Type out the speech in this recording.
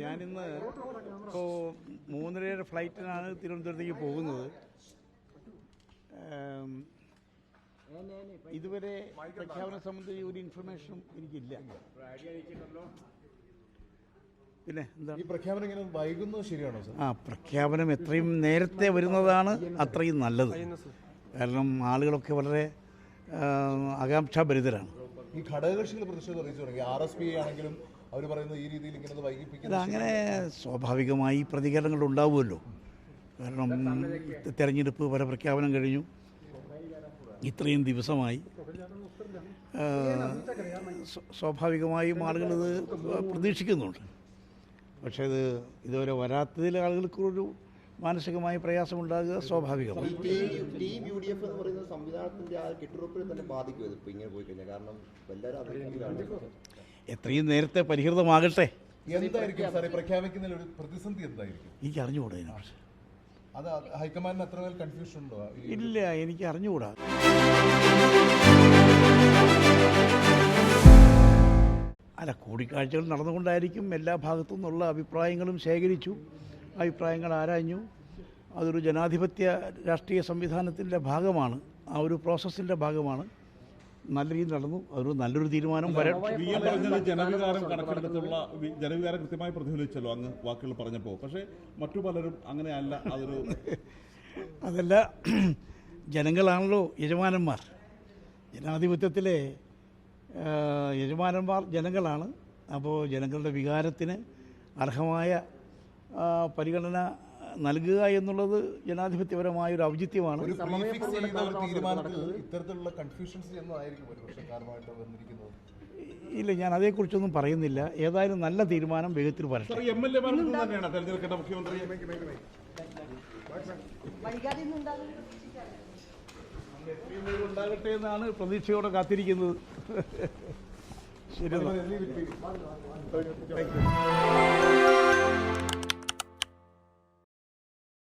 ഞാനിന്ന് ഇപ്പോൾ 3:30 ഫ്ലൈറ്റിനാണ് തിരുവനന്തപുരത്തേക്ക് പോകുന്നത്. ഇതുവരെ പ്രഖ്യാപനം സംബന്ധിച്ച് ഒരു ഇൻഫർമേഷനും എനിക്കില്ല. പിന്നെ എന്താ ഈ പ്രഖ്യാപനം ഇങ്ങനെ വൈകുന്നത് ശരിയാണോ സർ? പ്രഖ്യാപനം എത്രയും നേരത്തെ വരുന്നതാണ് അത്രയും നല്ലത്. കാരണം ആളുകളൊക്കെ വളരെ ആകാംക്ഷാഭരിതരാണ്. ഈ ഘടകകക്ഷികൾ പ്രതിഷേധം അറിയിച്ചു തുടങ്ങി. RSP ആണെങ്കിലും അവർ പറയുന്നത് ഈ രീതിയിൽ ഇങ്ങനെ വൈകിപ്പിക്കുന്നത്. അങ്ങനെ സ്വാഭാവികമായി പ്രതികരണങ്ങൾ ഉണ്ടാവുമല്ലോ. കാരണം തെരഞ്ഞെടുപ്പ് ഫലപ്രഖ്യാപനം കഴിഞ്ഞു, ഇത്രയും ദിവസമായി. സ്വാഭാവികമായും ആളുകളിത് പ്രതീക്ഷിക്കുന്നുണ്ട്. പക്ഷേ ഇതുവരെ വരാത്തതിൽ ആളുകൾക്കൊരു മാനസികമായ പ്രയാസമുണ്ടാകുക സ്വാഭാവികമാണ്. എത്രയും നേരത്തെ പരിഹൃതമാകട്ടെ. എന്തായിരിക്കും സാറേ പ്രഖ്യാപിക്കുന്നതിൽ ഒരു പ്രതിസന്ധി എന്തായിരിക്കും? എനിക്ക് അറിഞ്ഞുകൂടാ ഇതിനെക്കുറിച്ച്. അത് ഹൈക്കമാൻഡിന് അത്ര കൺഫ്യൂഷൻ ഉണ്ടോ? ഇല്ല, എനിക്ക് അറിഞ്ഞുകൂടാ. കൂടിക്കാഴ്ചകൾ നടന്നുകൊണ്ടായിരിക്കും. എല്ലാ ഭാഗത്തു നിന്നുള്ള അഭിപ്രായങ്ങളും ശേഖരിച്ചു, അഭിപ്രായങ്ങൾ ആരാഞ്ഞു. അതൊരു ജനാധിപത്യ രാഷ്ട്രീയ സംവിധാനത്തിൻ്റെ ഭാഗമാണ്, ആ ഒരു പ്രോസസ്സിൻ്റെ ഭാഗമാണ്. നല്ല രീതിയിൽ നടന്നു. അതൊരു നല്ലൊരു തീരുമാനം വരാൻ. ജനവികാരം കണക്കെടുത്തുള്ള ജനവികാരം കൃത്യമായി പ്രതിഫലിച്ചല്ലോ അങ്ങ് വാക്കുകൾ പറഞ്ഞപ്പോൾ. പക്ഷേ മറ്റു പലരും അങ്ങനെയല്ല. അതല്ല, ജനങ്ങളാണല്ലോ യജമാനന്മാർ. ജനാധിപത്യത്തിലെ യജമാനന്മാർ ജനങ്ങളാണ്. അപ്പോൾ ജനങ്ങളുടെ വികാരത്തിന് അർഹമായ പരിഗണന നൽകുക എന്നുള്ളത് ജനാധിപത്യപരമായ ഒരു ഔചിത്യമാണ്. ഇല്ല, ഞാൻ അതേക്കുറിച്ചൊന്നും പറയുന്നില്ല. ഏതായാലും നല്ല തീരുമാനം വേഗത്തിൽ വരട്ടെ. ഉണ്ടാകട്ടെ എന്നാണ് പ്രതീക്ഷയോടെ കാത്തിരിക്കുന്നത്. ശരി.